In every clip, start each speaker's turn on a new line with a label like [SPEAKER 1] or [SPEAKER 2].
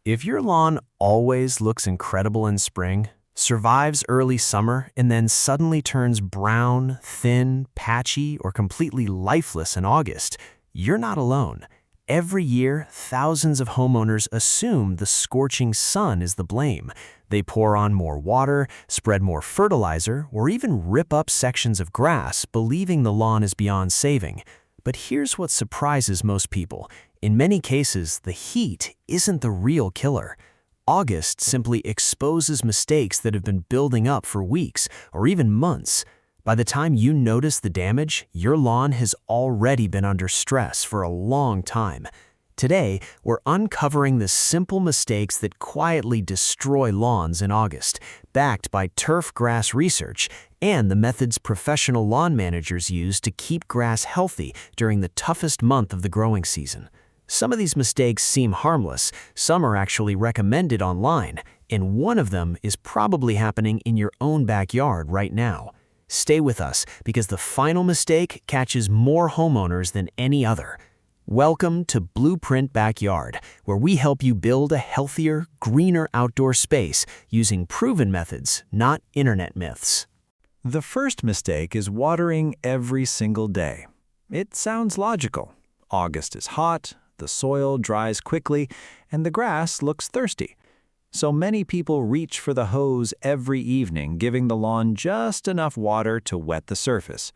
[SPEAKER 1] If your lawn always looks incredible in spring, survives early summer, and then suddenly turns brown, thin, patchy, or completely lifeless in August, you're not alone. Every year, thousands of homeowners assume the scorching sun is the blame. They pour on more water, spread more fertilizer, or even rip up sections of grass, believing the lawn is beyond saving. But here's what surprises most people. In many cases, the heat isn't the real killer. August simply exposes mistakes that have been building up for weeks or even months. By the time you notice the damage, your lawn has already been under stress for a long time. Today, we're uncovering the simple mistakes that quietly destroy lawns in August, backed by turf grass research and the methods professional lawn managers use to keep grass healthy during the toughest month of the growing season. Some of these mistakes seem harmless, some are actually recommended online, and one of them is probably happening in your own backyard right now. Stay with us because the final mistake catches more homeowners than any other. Welcome to Blueprint Backyard, where we help you build a healthier, greener outdoor space using proven methods, not internet myths.
[SPEAKER 2] The first mistake is watering every single day. It sounds logical. August is hot, the soil dries quickly, and the grass looks thirsty. So many people reach for the hose every evening, giving the lawn just enough water to wet the surface.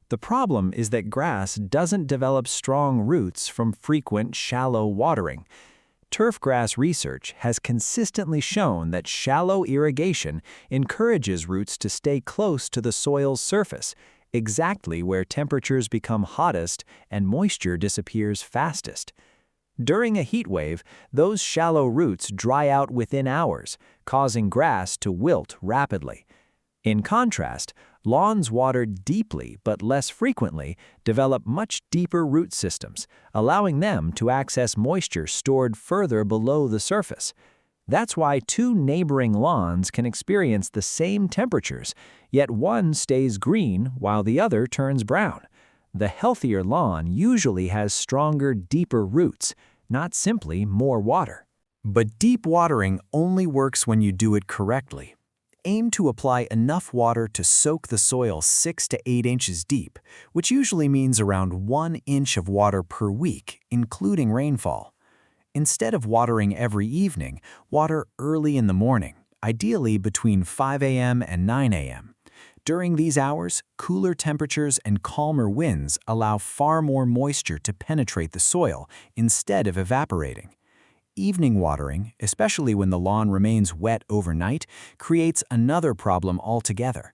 [SPEAKER 2] The problem is that grass doesn't develop strong roots from frequent, shallow watering. Turf grass research has consistently shown that shallow irrigation encourages roots to stay close to the soil's surface, exactly where temperatures become hottest and moisture disappears fastest. During a heat wave, those shallow roots dry out within hours, causing grass to wilt rapidly. In contrast, lawns watered deeply but less frequently develop much deeper root systems, allowing them to access moisture stored further below the surface. That's why two neighboring lawns can experience the same temperatures, yet one stays green while the other turns brown. The healthier lawn usually has stronger, deeper roots, not simply more water.
[SPEAKER 1] But deep watering only works when you do it correctly. Aim to apply enough water to soak the soil 6 to 8 inches deep, which usually means around 1 inch of water per week, including rainfall. Instead of watering every evening, water early in the morning, ideally between 5 a.m. and 9 a.m. During these hours, cooler temperatures and calmer winds allow far more moisture to penetrate the soil instead of evaporating. Evening watering, especially when the lawn remains wet overnight, creates another problem altogether.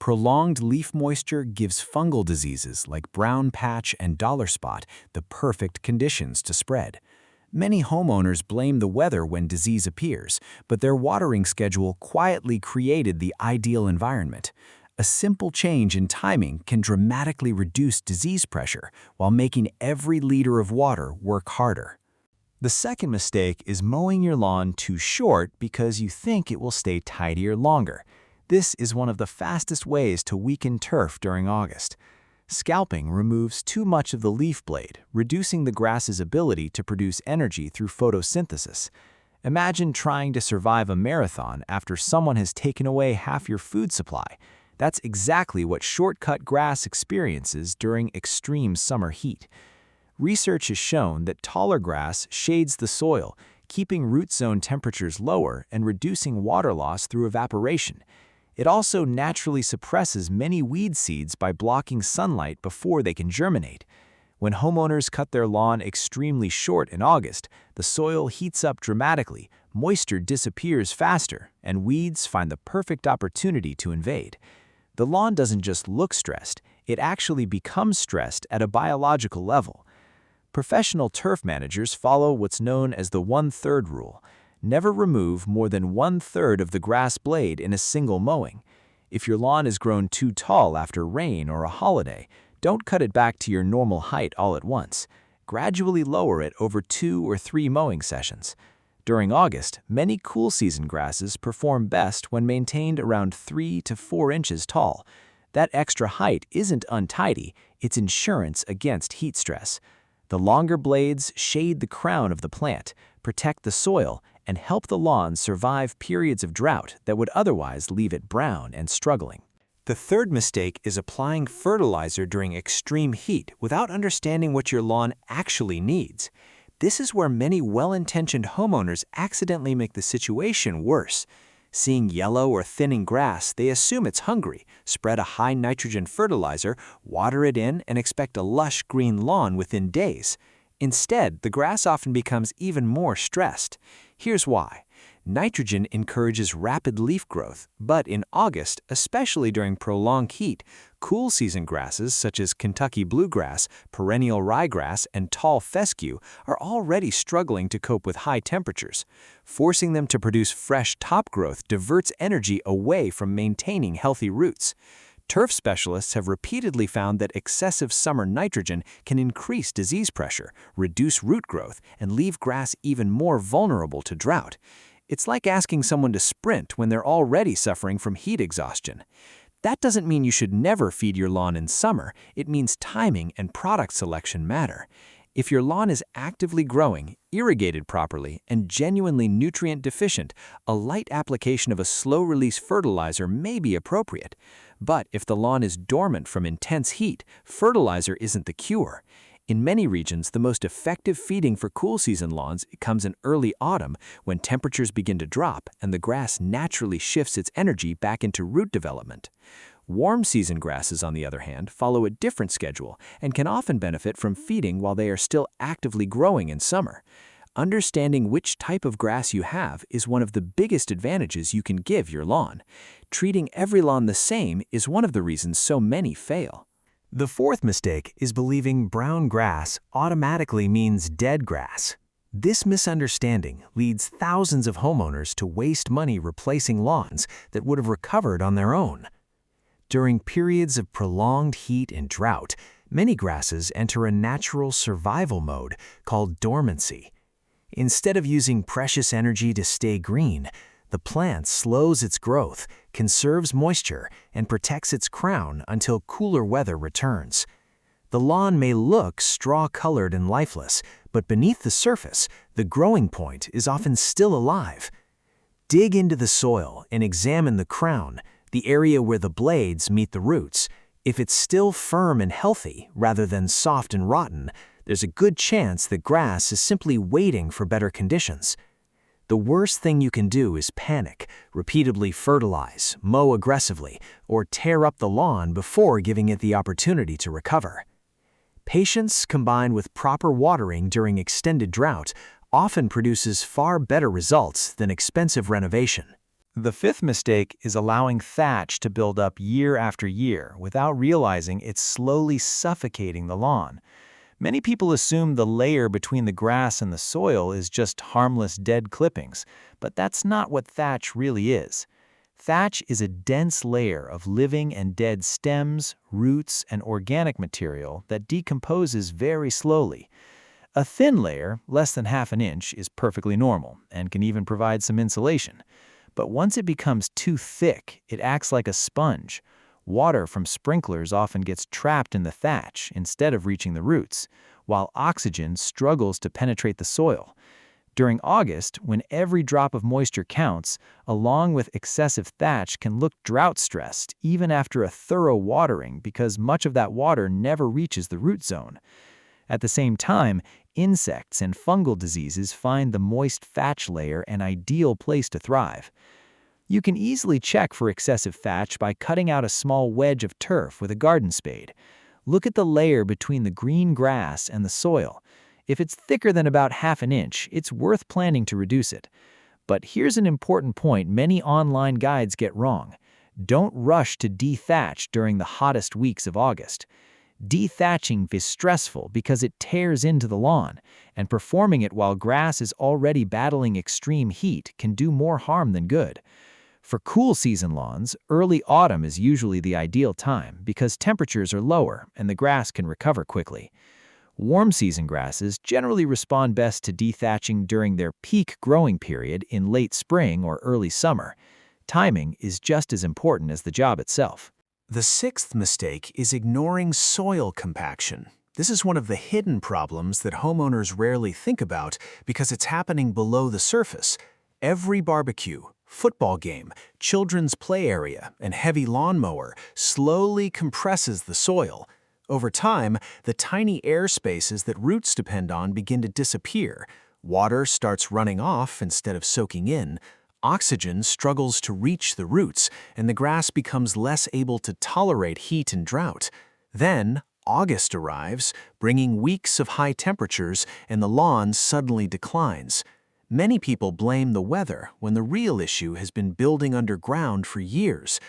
[SPEAKER 1] Prolonged leaf moisture gives fungal diseases like brown patch and dollar spot the perfect conditions to spread. Many homeowners blame the weather when disease appears, but their watering schedule quietly created the ideal environment. A simple change in timing can dramatically reduce disease pressure while making every liter of water work harder.
[SPEAKER 2] The second mistake is mowing your lawn too short because you think it will stay tidier longer. This is one of the fastest ways to weaken turf during August. Scalping removes too much of the leaf blade, reducing the grass's ability to produce energy through photosynthesis. Imagine trying to survive a marathon after someone has taken away half your food supply. That's exactly what short-cut grass experiences during extreme summer heat. Research has shown that taller grass shades the soil, keeping root zone temperatures lower and reducing water loss through evaporation. It also naturally suppresses many weed seeds by blocking sunlight before they can germinate. When homeowners cut their lawn extremely short in August, the soil heats up dramatically, moisture disappears faster, and weeds find the perfect opportunity to invade. The lawn doesn't just look stressed, it actually becomes stressed at a biological level. Professional turf managers follow what's known as the 1/3 rule. Never remove more than 1/3 of the grass blade in a single mowing. If your lawn has grown too tall after rain or a holiday, don't cut it back to your normal height all at once. Gradually lower it over 2 or 3 mowing sessions. During August, many cool season grasses perform best when maintained around 3 to 4 inches tall. That extra height isn't untidy, it's insurance against heat stress. The longer blades shade the crown of the plant, protect the soil, and help the lawn survive periods of drought that would otherwise leave it brown and struggling. The third mistake is applying fertilizer during extreme heat without understanding what your lawn actually needs. This is where many well-intentioned homeowners accidentally make the situation worse. Seeing yellow or thinning grass, they assume it's hungry, spread a high nitrogen fertilizer, water it in, and expect a lush green lawn within days. Instead, the grass often becomes even more stressed. Here's why. Nitrogen encourages rapid leaf growth, but in August, especially during prolonged heat, cool season grasses such as Kentucky bluegrass, perennial ryegrass, and tall fescue are already struggling to cope with high temperatures. Forcing them to produce fresh top growth diverts energy away from maintaining healthy roots. Turf specialists have repeatedly found that excessive summer nitrogen can increase disease pressure, reduce root growth, and leave grass even more vulnerable to drought. It's like asking someone to sprint when they're already suffering from heat exhaustion. That doesn't mean you should never feed your lawn in summer. It means timing and product selection matter. If your lawn is actively growing, irrigated properly, and genuinely nutrient deficient, a light application of a slow-release fertilizer may be appropriate. But if the lawn is dormant from intense heat, fertilizer isn't the cure. In many regions, the most effective feeding for cool season lawns comes in early autumn when temperatures begin to drop and the grass naturally shifts its energy back into root development. Warm season grasses, on the other hand, follow a different schedule and can often benefit from feeding while they are still actively growing in summer. Understanding which type of grass you have is one of the biggest advantages you can give your lawn. Treating every lawn the same is one of the reasons so many fail. The fourth mistake is believing brown grass automatically means dead grass. This misunderstanding leads thousands of homeowners to waste money replacing lawns that would have recovered on their own. During periods of prolonged heat and drought, many grasses enter a natural survival mode called dormancy. Instead of using precious energy to stay green, the plant slows its growth, conserves moisture, and protects its crown until cooler weather returns. The lawn may look straw-colored and lifeless, but beneath the surface, the growing point is often still alive. Dig into the soil and examine the crown, the area where the blades meet the roots. If it's still firm and healthy rather than soft and rotten, there's a good chance that grass is simply waiting for better conditions. The worst thing you can do is panic, repeatedly fertilize, mow aggressively, or tear up the lawn before giving it the opportunity to recover. Patience combined with proper watering during extended drought often produces far better results than expensive renovation. The fifth mistake is allowing thatch to build up year after year without realizing it's slowly suffocating the lawn. Many people assume the layer between the grass and the soil is just harmless dead clippings, but that's not what thatch really is. Thatch is a dense layer of living and dead stems, roots, and organic material that decomposes very slowly. A thin layer, less than half an inch, is perfectly normal and can even provide some insulation. But once it becomes too thick, it acts like a sponge. Water from sprinklers often gets trapped in the thatch instead of reaching the roots, while oxygen struggles to penetrate the soil. During August, when every drop of moisture counts, along with excessive thatch can look drought-stressed even after a thorough watering because much of that water never reaches the root zone. At the same time, insects and fungal diseases find the moist thatch layer an ideal place to thrive. You can easily check for excessive thatch by cutting out a small wedge of turf with a garden spade. Look at the layer between the green grass and the soil. If it's thicker than about half an inch, it's worth planning to reduce it. But here's an important point many online guides get wrong. Don't rush to dethatch during the hottest weeks of August. Dethatching is stressful because it tears into the lawn, and performing it while grass is already battling extreme heat can do more harm than good. For cool season lawns, early autumn is usually the ideal time because temperatures are lower and the grass can recover quickly. Warm season grasses generally respond best to dethatching during their peak growing period in late spring or early summer. Timing is just as important as the job itself.
[SPEAKER 1] The sixth mistake is ignoring soil compaction. This is one of the hidden problems that homeowners rarely think about because it's happening below the surface. Every barbecue, football game, children's play area, and heavy lawnmower slowly compresses the soil. Over time, the tiny air spaces that roots depend on begin to disappear. Water starts running off instead of soaking in. Oxygen struggles to reach the roots, and the grass becomes less able to tolerate heat and drought. Then, August arrives, bringing weeks of high temperatures, and the lawn suddenly declines. Many people blame the weather when the real issue has been building underground for years.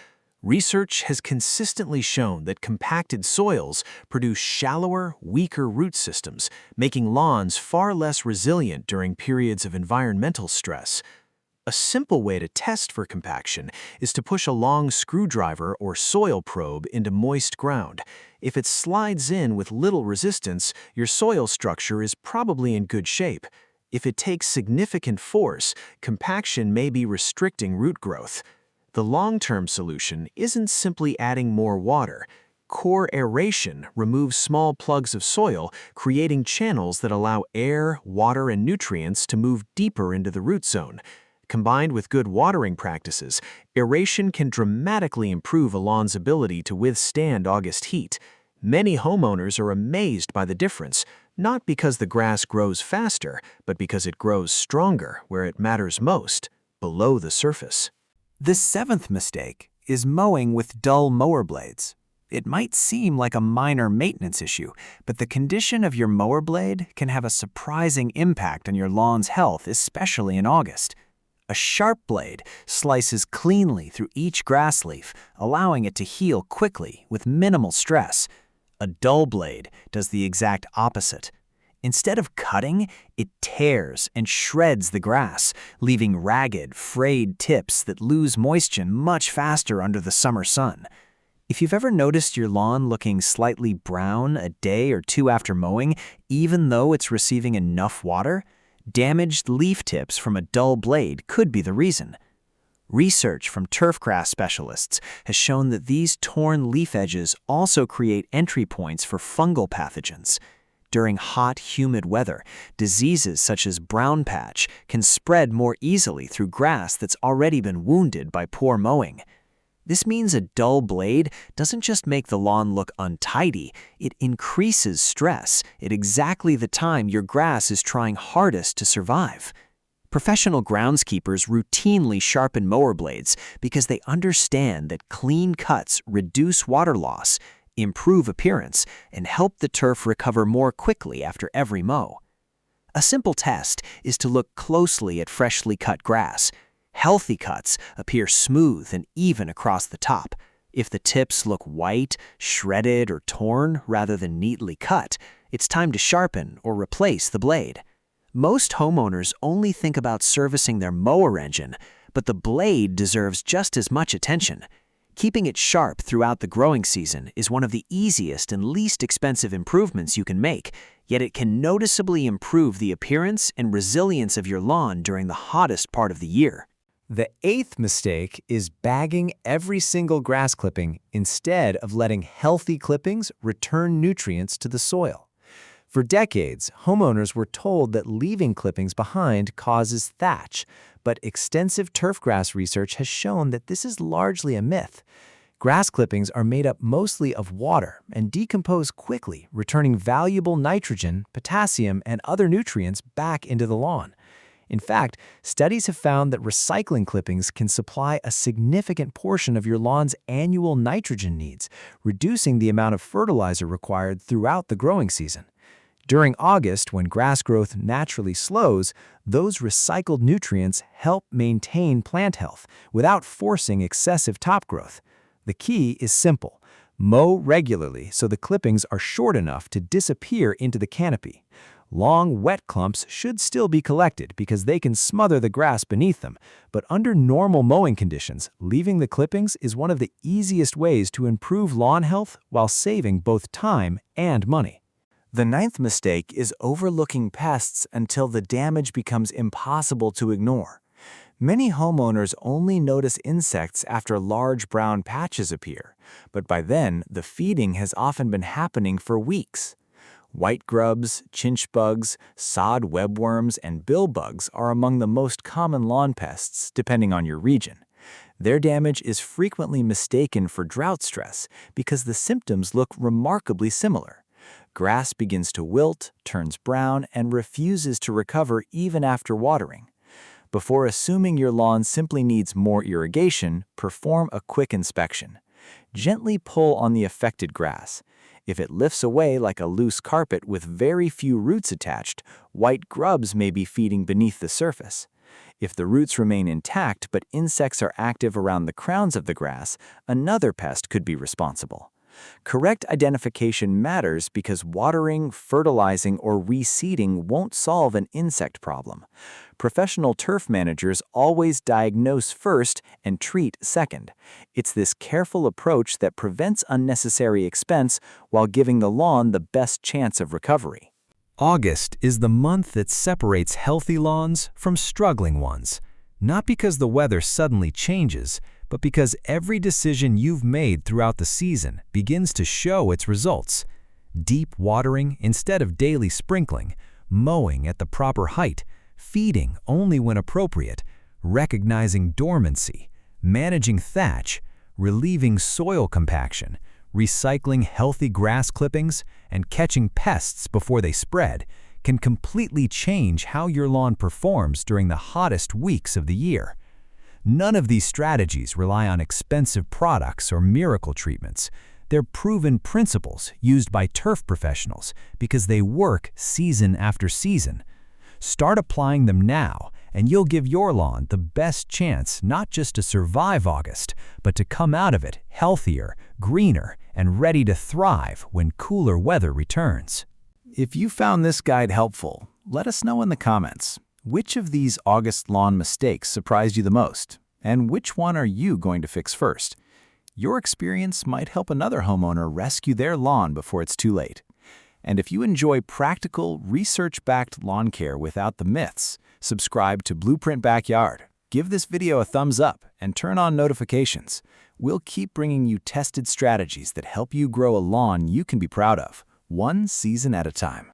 [SPEAKER 1] Research has consistently shown that compacted soils produce shallower, weaker root systems, making lawns far less resilient during periods of environmental stress. A simple way to test for compaction is to push a long screwdriver or soil probe into moist ground. If it slides in with little resistance, your soil structure is probably in good shape. If it takes significant force, compaction may be restricting root growth. The long-term solution isn't simply adding more water. Core aeration removes small plugs of soil, creating channels that allow air, water, and nutrients to move deeper into the root zone. Combined with good watering practices, aeration can dramatically improve a lawn's ability to withstand August heat. Many homeowners are amazed by the difference, not because the grass grows faster, but because it grows stronger where it matters most, below the surface.
[SPEAKER 2] The seventh mistake is mowing with dull mower blades. It might seem like a minor maintenance issue, but the condition of your mower blade can have a surprising impact on your lawn's health, especially in August. A sharp blade slices cleanly through each grass leaf, allowing it to heal quickly with minimal stress. A dull blade does the exact opposite. Instead of cutting, it tears and shreds the grass, leaving ragged, frayed tips that lose moisture much faster under the summer sun. If you've ever noticed your lawn looking slightly brown a day or two after mowing, even though it's receiving enough water, damaged leaf tips from a dull blade could be the reason. Research from turfgrass specialists has shown that these torn leaf edges also create entry points for fungal pathogens. During hot, humid weather, diseases such as brown patch can spread more easily through grass that's already been wounded by poor mowing. This means a dull blade doesn't just make the lawn look untidy, it increases stress at exactly the time your grass is trying hardest to survive. Professional groundskeepers routinely sharpen mower blades because they understand that clean cuts reduce water loss, improve appearance, and help the turf recover more quickly after every mow. A simple test is to look closely at freshly cut grass. Healthy cuts appear smooth and even across the top. If the tips look white, shredded, or torn rather than neatly cut, it's time to sharpen or replace the blade. Most homeowners only think about servicing their mower engine, but the blade deserves just as much attention. Keeping it sharp throughout the growing season is one of the easiest and least expensive improvements you can make, yet it can noticeably improve the appearance and resilience of your lawn during the hottest part of the year.
[SPEAKER 3] The eighth mistake is bagging every single grass clipping instead of letting healthy clippings return nutrients to the soil. For decades, homeowners were told that leaving clippings behind causes thatch, but extensive turfgrass research has shown that this is largely a myth. Grass clippings are made up mostly of water and decompose quickly, returning valuable nitrogen, potassium, and other nutrients back into the lawn. In fact, studies have found that recycling clippings can supply a significant portion of your lawn's annual nitrogen needs, reducing the amount of fertilizer required throughout the growing season. During August, when grass growth naturally slows, those recycled nutrients help maintain plant health without forcing excessive top growth. The key is simple. Mow regularly so the clippings are short enough to disappear into the canopy. Long, wet clumps should still be collected because they can smother the grass beneath them, but under normal mowing conditions, leaving the clippings is one of the easiest ways to improve lawn health while saving both time and money.
[SPEAKER 2] The ninth mistake is overlooking pests until the damage becomes impossible to ignore. Many homeowners only notice insects after large brown patches appear, but by then, the feeding has often been happening for weeks. White grubs, chinch bugs, sod webworms, and bill bugs are among the most common lawn pests, depending on your region. Their damage is frequently mistaken for drought stress because the symptoms look remarkably similar. Grass begins to wilt, turns brown, and refuses to recover even after watering. Before assuming your lawn simply needs more irrigation, perform a quick inspection. Gently pull on the affected grass. If it lifts away like a loose carpet with very few roots attached, white grubs may be feeding beneath the surface. If the roots remain intact but insects are active around the crowns of the grass, another pest could be responsible. Correct identification matters because watering, fertilizing, or reseeding won't solve an insect problem. Professional turf managers always diagnose first and treat second. It's this careful approach that prevents unnecessary expense while giving the lawn the best chance of recovery.
[SPEAKER 1] August is the month that separates healthy lawns from struggling ones. Not because the weather suddenly changes, but because every decision you've made throughout the season begins to show its results. Deep watering instead of daily sprinkling, mowing at the proper height, feeding only when appropriate, recognizing dormancy, managing thatch, relieving soil compaction, recycling healthy grass clippings, and catching pests before they spread can completely change how your lawn performs during the hottest weeks of the year. None of these strategies rely on expensive products or miracle treatments. They're proven principles used by turf professionals because they work season after season. Start applying them now, and you'll give your lawn the best chance not just to survive August, but to come out of it healthier, greener, and ready to thrive when cooler weather returns.
[SPEAKER 3] If you found this guide helpful, let us know in the comments. Which of these August lawn mistakes surprised you the most? And which one are you going to fix first? Your experience might help another homeowner rescue their lawn before it's too late. And if you enjoy practical, research-backed lawn care without the myths, subscribe to Blueprint Backyard. Give this video a thumbs up and turn on notifications. We'll keep bringing you tested strategies that help you grow a lawn you can be proud of, one season at a time.